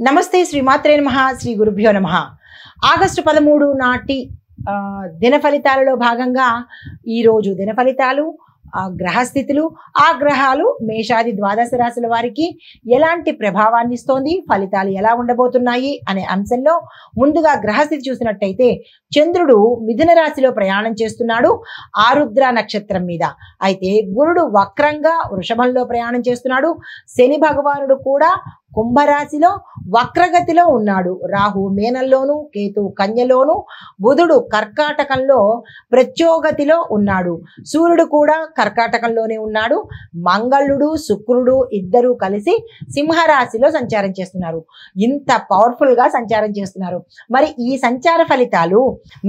నమస్తే శ్రీమాత్రే నమః శ్రీ గురుభ్యో నమః. ఆగస్టు 13 నాటి దిన ఫలితాలలో భాగంగా ఈరోజు దిన ఫలితాలు, గ్రహస్థితులు, ఆ గ్రహాలు మేషాది ద్వాదశ రాశుల వారికి ఎలాంటి ప్రభావాన్ని ఇస్తోంది, ఫలితాలు ఎలా ఉండబోతున్నాయి అనే అంశంలో ముందుగా గ్రహస్థితి చూసినట్టయితే చంద్రుడు మిథున రాశిలో ప్రయాణం చేస్తున్నాడు ఆరుద్ర నక్షత్రం మీద. అయితే గురుడు వక్రంగా వృషభంలో ప్రయాణం చేస్తున్నాడు. శని భగవానుడు కూడా కుంభరాశిలో వక్రగతిలో ఉన్నాడు. రాహు మీనంలోను, కేతు కన్యలోను, బుధుడు కర్కాటకంలో ప్రత్యోగతిలో ఉన్నాడు. సూర్యుడు కూడా కర్కాటకంలోనే ఉన్నాడు. మంగళుడు శుక్రుడు ఇద్దరు కలిసి సింహరాశిలో సంచారం చేస్తున్నారు. ఇంత పవర్ఫుల్ గా సంచారం చేస్తున్నారు. మరి ఈ సంచార ఫలితాలు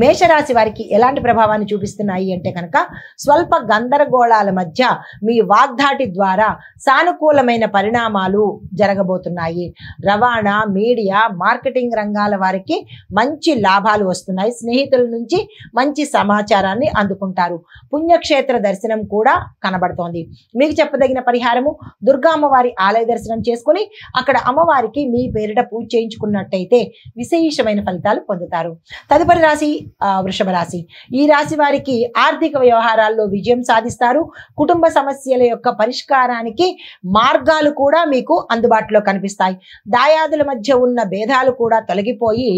మేషరాశి వారికి ఎలాంటి ప్రభావాన్ని చూపిస్తున్నాయి అంటే కనుక స్వల్ప గందరగోళాల మధ్య మీ వాగ్ధాటి ద్వారా సానుకూలమైన పరిణామాలు జరగబోతున్నాయి. రవాణా, మీడియా, మార్కెటింగ్ రంగాల వారికి మంచి లాభాలు వస్తున్నాయి. స్నేహితుల నుంచి మంచి సమాచారాన్ని అందుకుంటారు. పుణ్యక్షేత్ర దర్శనం కూడా కనబడుతోంది. మీకు చెప్పదగిన పరిహారము దుర్గా అమ్మవారి ఆలయ దర్శనం చేసుకుని అక్కడ అమ్మవారికి మీ పేరిట పూజ చేయించుకున్నట్టయితే విశేషమైన ఫలితాలు పొందుతారు. తదుపరి రాశి వృషభ రాశి. ఈ రాశి వారికి ఆర్థిక వ్యవహారాల్లో విజయం సాధిస్తారు. కుటుంబ సమస్యల యొక్క పరిష్కారానికి మార్గాలు కూడా మీకు అందుబాటులో కనిపిస్తాయి. దాయాదుల మధ్య ఉన్న భేదాలు కూడా తొలగిపోయి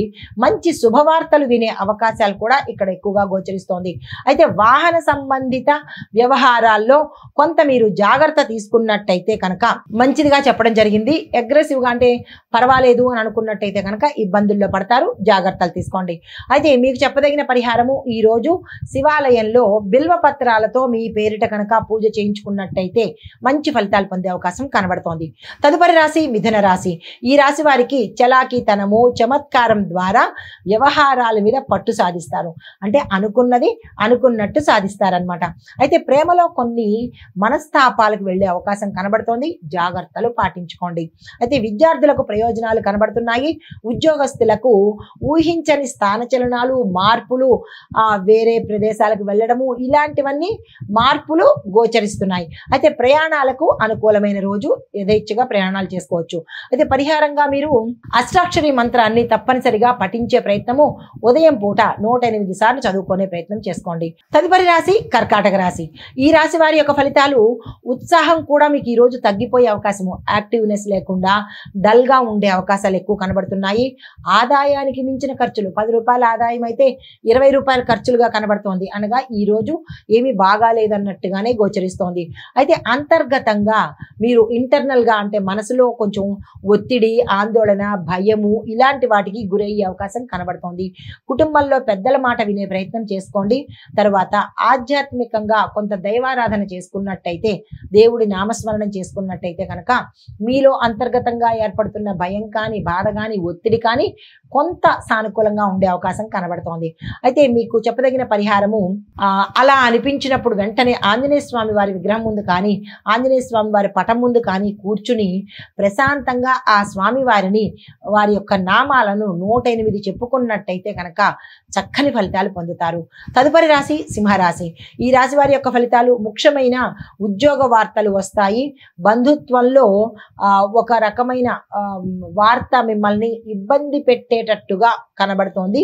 మంచి శుభవార్తలు వినే అవకాశాలు కూడా ఇక్కడ ఎక్కువగా గోచరిస్తోంది. అయితే వాహన సంబంధిత వ్యవహారాల్లో కొంత మీరు జాగ్రత్త తీసుకున్నట్టయితే కనుక మంచిదిగా చెప్పడం జరిగింది. అగ్రెసివ్గా అంటే పర్వాలేదు అని అనుకున్నట్టయితే కనుక ఇబ్బందుల్లో పడతారు. జాగ్రత్తలు తీసుకోండి. అయితే మీకు చెప్పదగిన పరిహారము ఈ రోజు శివాలయంలో బిల్వ పత్రాలతో మీ పేరిట కనుక పూజ చేయించుకున్నట్టయితే మంచి ఫలితాలు పొందే అవకాశం కనబడుతోంది. తదుపరి రాశి మిథున రాశి. ఈ రాశి వారికి చలాకీతనము, చమత్కారం ద్వారా వ్యవహారాల మీద పట్టు సాధిస్తారు. అంటే అనుకున్నది అనుకున్నట్టు సాధిస్తారనమాట. అయితే ప్రేమలో కొన్ని మనస్తాపాలకు వెళ్ళే అవకాశం కనబడుతోంది. జాగ్రత్తలు పాటించుకోండి. అయితే విద్యార్థులకు ప్రయోజనాలు కనబడుతున్నాయి. ఉద్యోగస్తులకు ఊహించని స్థానచలనాలు, మార్పులు, వేరే ప్రదేశాలకు వెళ్ళడము, ఇలాంటివన్నీ మార్పులు గోచరిస్తున్నాయి. అయితే ప్రయాణాలకు అనుకూలమైన రోజు, యథేచ్ఛగా ప్రయాణాలు చేసుకోవచ్చు. అయితే పరిహారంగా మీరు అష్టాక్షరి మంత్రాన్ని తప్పనిసరిగా పఠించే ప్రయత్నము ఉదయం పూట 108 సార్లు చదువుకునే ప్రయత్నం చేసుకోండి. తదుపరి రాశి కర్కాటక రాశి. ఈ రాశి వారి యొక్క ఫలితాలు ఉత్సాహం కూడా మీకు ఈ రోజు తగ్గిపోయే అవకాశము, యాక్టివ్నెస్ లేకుండా డల్ గా ఉండే అవకాశాలు ఎక్కువ కనబడుతున్నాయి. ఆదాయానికి మించిన ఖర్చులు, 10 రూపాయల ఆదాయం అయితే 20 రూపాయల ఖర్చులుగా కనబడుతోంది. అనగా ఈ రోజు ఏమీ బాగాలేదన్నట్టుగానే గోచరిస్తోంది. అయితే అంతర్గతంగా మీరు ఇంటర్నల్ గా అంటే మనసులో కొంచెం ఒత్తిడి, ఆందోళన, భయము ఇలాంటి వాటికి గురయ్యే అవకాశం కనబడుతోంది. కుటుంబంలో పెద్దల మాట వినే ప్రయత్నం చేసుకోండి. తర్వాత ఆధ్యాత్మికంగా కొంత దైవారాధన చేసుకున్నట్టయితే, దేవుడి నామస్మరణం చేసుకున్నట్టయితే కనుక మీలో అంతర్గతంగా ఏర్పడుతున్న భయం కానీ, బాధ కానీ, ఒత్తిడి కానీ కొంత సానుకూలంగా ఉండే అవకాశం కనబడుతోంది. అయితే మీకు చెప్పదగిన పరిహారము అలా అనిపించినప్పుడు వెంటనే ఆంజనేయ స్వామి వారి విగ్రహం ముందు కానీ, ఆంజనేయ స్వామి వారి పటం ముందు కానీ కూర్చుని ప్రశాంతంగా ఆ స్వామి వారిని, వారి యొక్క నామాలను 108 చెప్పుకున్నట్టయితే కనుక చక్కని ఫలితాలు పొందుతారు. తదుపరి రాశి సింహరాశి. ఈ రాశి వారి యొక్క ఫలితాలు ముఖ్యమైన ఉద్యోగ వార్తలు వస్తాయి. బంధుత్వంలో ఒక రకమైన వార్త మిమ్మల్ని ఇబ్బంది పెట్టేటట్టుగా కనబడుతోంది.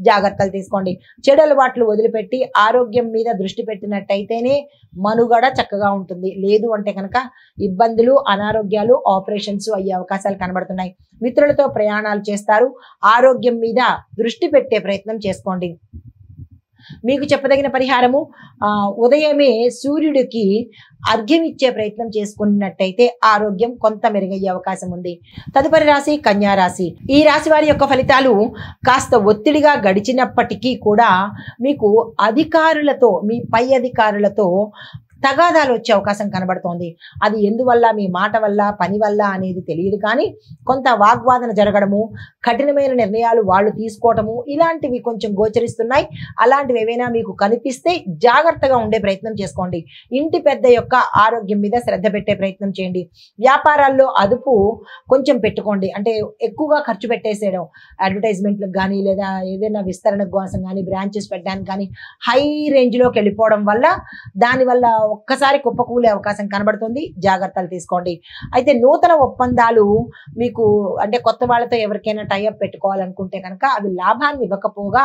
జాగ్రత్తలు తీసుకోండి. చెడు అలవాట్లు వదిలిపెట్టి ఆరోగ్యం మీద దృష్టి పెట్టినట్టయితేనే మనుగడ చక్కగా ఉంటుంది. లేదు అంటే కనుక ఇబ్బందులు, అనారోగ్యాలు, ఆపరేషన్స్ అయ్యే అవకాశాలు కనబడుతున్నాయి. మిత్రులతో ప్రయాణాలు చేస్తారు. ఆరోగ్యం మీద దృష్టి పెట్టే ప్రయత్నం చేసుకోండి. మీకు చెప్పదగిన పరిహారము ఉదయమే సూర్యుడికి అర్ఘ్యం ఇచ్చే ప్రయత్నం చేసుకున్నట్టయితే ఆరోగ్యం కొంత మెరుగయ్యే అవకాశం ఉంది. తదుపరి రాశి కన్యా రాశి. ఈ రాశి వారి యొక్క ఫలితాలు కాస్త ఒత్తిడిగా గడిచినప్పటికీ కూడా మీకు అధికారులతో, మీ పై అధికారులతో తగాదాలు వచ్చే అవకాశం కనబడుతోంది. అది ఎందువల్ల, మీ మాట వల్ల, పని వల్ల అనేది తెలియదు కానీ కొంత వాగ్వాదన జరగడము, కఠినమైన నిర్ణయాలు వాళ్ళు తీసుకోవటము ఇలాంటివి కొంచెం గోచరిస్తున్నాయి. అలాంటివి ఏవైనా మీకు కనిపిస్తే జాగ్రత్తగా ఉండే ప్రయత్నం చేసుకోండి. ఇంటి పెద్ద యొక్క ఆరోగ్యం మీద శ్రద్ధ పెట్టే ప్రయత్నం చేయండి. వ్యాపారాల్లో అదుపు కొంచెం పెట్టుకోండి. అంటే ఎక్కువగా ఖర్చు పెట్టేసేయడం, అడ్వర్టైజ్మెంట్లకు కానీ లేదా ఏదైనా విస్తరణ కోసం కానీ, బ్రాంచెస్ పెట్టడానికి కానీ హై రేంజ్లోకి వెళ్ళిపోవడం వల్ల దానివల్ల ఒక్కసారి కుప్పకూలే అవకాశం కనబడుతుంది, జాగ్రత్తలు తీసుకోండి. అయితే నూతన ఒప్పందాలు మీకు అంటే కొత్త వాళ్ళతో ఎవరికైనా టైఅప్ పెట్టుకోవాలనుకుంటే కనుక అవి లాభాన్ని ఇవ్వకపోగా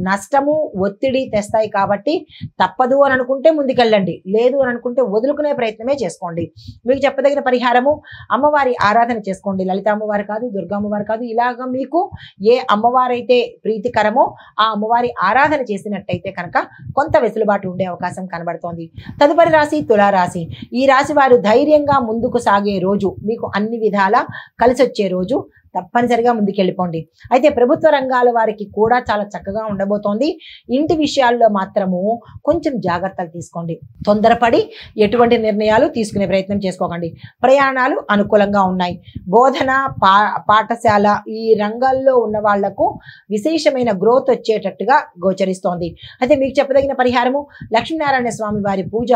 నష్టము ఒత్తిడి తెస్తాయి. కాబట్టి తప్పదు అని అనుకుంటే ముందుకెళ్ళండి, లేదు అని అనుకుంటే వదులుకునే ప్రయత్నమే చేసుకోండి. మీకు చెప్పదగిన పరిహారము అమ్మవారి ఆరాధన చేసుకోండి. లలిత అమ్మవారు కాదు, దుర్గా అమ్మవారు కాదు, ఇలాగ మీకు ఏ అమ్మవారైతే ప్రీతికరమో ఆ అమ్మవారి ఆరాధన చేసినట్టయితే కనుక కొంత వెసులుబాటు ఉండే అవకాశం కనబడుతోంది. తదుపరి రాశి తులారాశి. ఈ రాశి వారు ధైర్యంగా ముందుకు సాగే రోజు, మీకు అన్ని విధాలా కలిసి వచ్చే రోజు. తప్పనిసరిగా ముందుకెళ్ళిపోండి. అయితే ప్రభుత్వ రంగాల వారికి కూడా చాలా చక్కగా ఉండబోతోంది. ఇంటి విషయాల్లో మాత్రము కొంచెం జాగ్రత్తలు తీసుకోండి. తొందరపడి ఎటువంటి నిర్ణయాలు తీసుకునే ప్రయత్నం చేసుకోకండి. ప్రయాణాలు అనుకూలంగా ఉన్నాయి. బోధన పాఠశాల ఈ రంగాల్లో ఉన్న వాళ్లకు విశేషమైన గ్రోత్ వచ్చేటట్టుగా గోచరిస్తోంది. అయితే మీకు చెప్పదగిన పరిహారము లక్ష్మీనారాయణ స్వామి వారి పూజ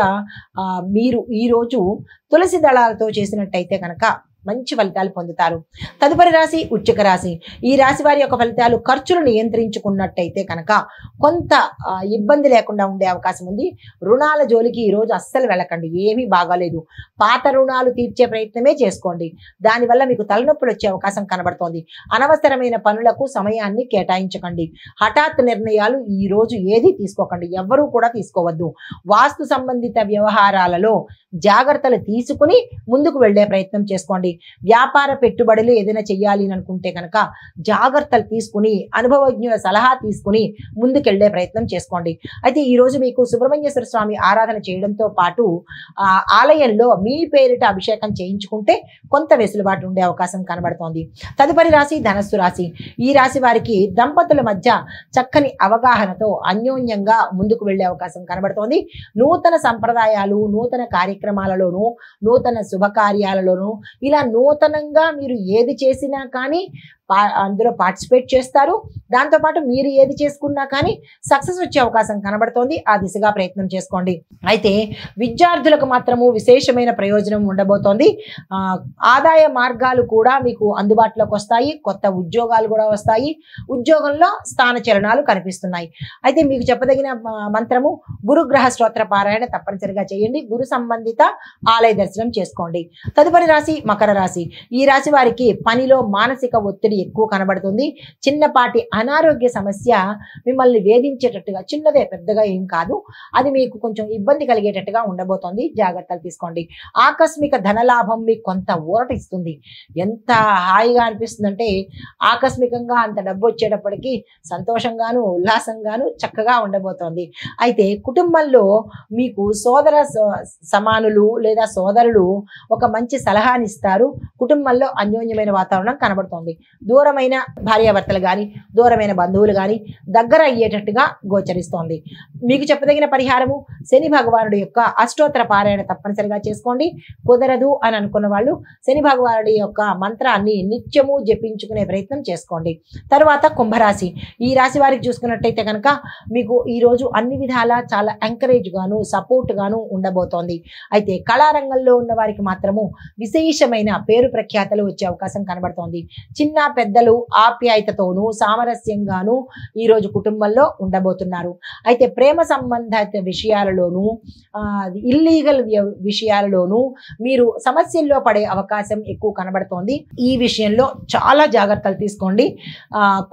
మీరు ఈరోజు తులసి దళాలతో చేసినట్టయితే కనుక మంచి ఫలితాలు పొందుతారు. తదుపరి రాశి వృశ్చిక రాశి. ఈ రాశి వారి యొక్క ఫలితాలు ఖర్చులు నియంత్రించుకున్నట్టయితే కనుక కొంత ఇబ్బంది లేకుండా ఉండే అవకాశం ఉంది. రుణాల జోలికి ఈరోజు అస్సలు వెళ్ళకండి, ఏమీ బాగాలేదు. పాత రుణాలు తీర్చే ప్రయత్నమే చేసుకోండి, దానివల్ల మీకు తలనొప్పులు వచ్చే అవకాశం కనబడుతోంది. అనవసరమైన పనులకు సమయాన్ని కేటాయించకండి. హఠాత్ నిర్ణయాలు ఈరోజు ఏది తీసుకోకండి, ఎవ్వరూ కూడా తీసుకోవద్దు. వాస్తు సంబంధిత వ్యవహారాలలో జాగ్రత్తలు తీసుకుని ముందుకు వెళ్లే ప్రయత్నం చేసుకోండి. వ్యాపార పెట్టుబడులు ఏదైనా చెయ్యాలి అని అనుకుంటే కనుక జాగ్రత్తలు తీసుకుని అనుభవజ్ఞుల సలహా తీసుకుని ముందుకెళ్లే ప్రయత్నం చేసుకోండి. అయితే ఈ రోజు మీకు సుబ్రహ్మణ్యేశ్వర స్వామి ఆరాధన చేయడంతో పాటు ఆలయంలో మీ పేరిట అభిషేకం చేయించుకుంటే కొంత వెసులుబాటు ఉండే అవకాశం కనబడుతోంది. తదుపరి రాశి ధనస్సు రాశి. ఈ రాశి వారికి దంపతుల మధ్య చక్కని అవగాహనతో అన్యోన్యంగా ముందుకు వెళ్లే అవకాశం కనబడుతోంది. నూతన సంప్రదాయాలు, నూతన కార్యక్రమాలలోనూ, నూతన శుభకార్యాలలోనూ ఇలా నూతనంగా మీరు ఏది చేసినా కానీ అందులో పార్టిసిపేట్ చేస్తారు. దాంతోపాటు మీరు ఏది చేసుకున్నా కానీ సక్సెస్ వచ్చే అవకాశం కనబడుతోంది. ఆ దిశగా ప్రయత్నం చేసుకోండి. అయితే విద్యార్థులకు మాత్రము విశేషమైన ప్రయోజనం ఉండబోతోంది. ఆదాయ మార్గాలు కూడా మీకు అందుబాటులోకి వస్తాయి. కొత్త ఉద్యోగాలు కూడా వస్తాయి. ఉద్యోగంలో స్థానచలనాలు కనిపిస్తున్నాయి. అయితే మీకు చెప్పదగిన మంత్రము గురుగ్రహ స్తోత్ర పారాయణ తప్పనిసరిగా చేయండి. గురు సంబంధిత ఆలయ దర్శనం చేసుకోండి. తదుపరి రాశి మకర రాశి. ఈ రాశి వారికి పనిలో మానసిక ఒత్తిడి ఎక్కువ కనబడుతుంది. చిన్నపాటి అనారోగ్య సమస్య మిమ్మల్ని వేధించేటట్టుగా, చిన్నదే పెద్దగా ఏం కాదు, అది మీకు కొంచెం ఇబ్బంది కలిగేటట్టుగా ఉండబోతోంది. జాగ్రత్తలు తీసుకోండి. ఆకస్మిక ధనలాభం మీకు కొంత ఊరట ఇస్తుంది. ఎంత హాయిగా అనిపిస్తుందంటే ఆకస్మికంగా అంత డబ్బు వచ్చేటప్పటికి సంతోషంగాను ఉల్లాసంగాను చక్కగా ఉండబోతోంది. అయితే కుటుంబంలో మీకు సోదర సమానులు లేదా సోదరులు ఒక మంచి సలహాని ఇస్తారు. కుటుంబంలో అన్యోన్యమైన వాతావరణం కనబడుతోంది. దూరమైన భార్యాభర్తలు కానీ, దూరమైన బంధువులు కానీ దగ్గర అయ్యేటట్టుగా గోచరిస్తోంది. మీకు చెప్పదగిన పరిహారము శని భగవానుడి యొక్క అష్టోత్తర పారాయణ తప్పనిసరిగా చేసుకోండి. కుదరదు అని అనుకున్న వాళ్ళు శని భగవానుడి యొక్క మంత్రాన్ని నిత్యము జపించుకునే ప్రయత్నం చేసుకోండి. తర్వాత కుంభరాశి. ఈ రాశి వారికి చూసుకున్నట్టయితే కనుక మీకు ఈరోజు అన్ని విధాలా చాలా ఎంకరేజ్ గాను సపోర్ట్ గాను ఉండబోతోంది. అయితే కళారంగంలో ఉన్న వారికి మాత్రము విశేషమైన పేరు ప్రఖ్యాతలు వచ్చే అవకాశం కనబడుతోంది. చిన్న పెద్దలు ఆప్యాయతతోనూ సామరస్యంగాను ఈరోజు కుటుంబంలో ఉండబోతున్నారు. అయితే ప్రేమ సంబంధిత విషయాలలోనూ ఇల్లీగల్ విషయాలలోనూ మీరు సమస్యల్లో పడే అవకాశం ఎక్కువ కనబడుతోంది. ఈ విషయంలో చాలా జాగ్రత్తలు తీసుకోండి.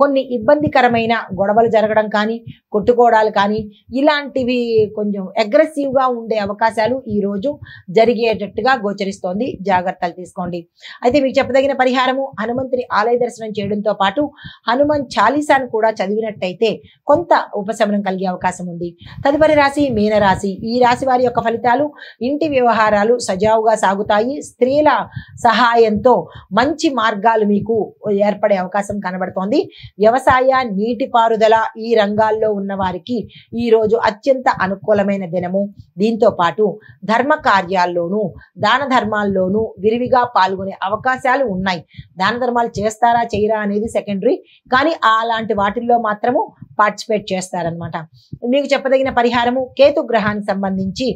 కొన్ని ఇబ్బందికరమైన గొడవలు జరగడం కానీ, కొట్టుకోవడాలు కానీ ఇలాంటివి కొంచెం అగ్రెసివ్గా ఉండే అవకాశాలు ఈరోజు జరిగేటట్టుగా గోచరిస్తోంది. జాగ్రత్తలు తీసుకోండి. అయితే మీకు చెప్పదగిన పరిహారము హనుమంతుని ఆలయ దర్శనం చేయడంతో పాటు హనుమాన్ చాలీసాను కూడా చదివినట్టయితే కొంత ఉపశమనం కలిగే అవకాశం ఉంది. తదుపరి రాశి మీనరాశి. ఈ రాశి వారి యొక్క ఫలితాలు ఇంటి వ్యవహారాలు సజావుగా సాగుతాయి. స్త్రీల సహాయంతో మంచి మార్గాలు మీకు ఏర్పడే అవకాశం కనబడుతోంది. వ్యవసాయ నీటిపారుదల ఈ రంగాల్లో ఉన్న వారికి ఈరోజు అత్యంత అనుకూలమైన దినము. దీంతో పాటు ధర్మ కార్యాల్లోనూ దాన ధర్మాల్లోనూ విరివిగా పాల్గొనే అవకాశాలు ఉన్నాయి. దాన ధర్మాలు చేస్తారా చేయరా అనేది సెకండరీ, కానీ అలాంటి వాటిల్లో మాత్రము పార్టిసిపేట్ చేస్తారనమాట. మీకు చెప్పదగిన పరిహారము కేతు గ్రహానికి సంబంధించి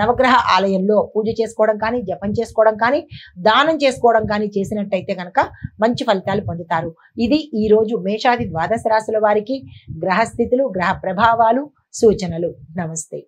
నవగ్రహ ఆలయంలో పూజ చేసుకోవడం కానీ, జపం చేసుకోవడం కానీ, దానం చేసుకోవడం కానీ చేసినట్టయితే కనుక మంచి ఫలితాలు పొందుతారు. ఇది ఈరోజు మేషాది ద్వాదశ రాశుల వారికి గ్రహస్థితులు, గ్రహ ప్రభావాలు, సూచనలు. నమస్తే.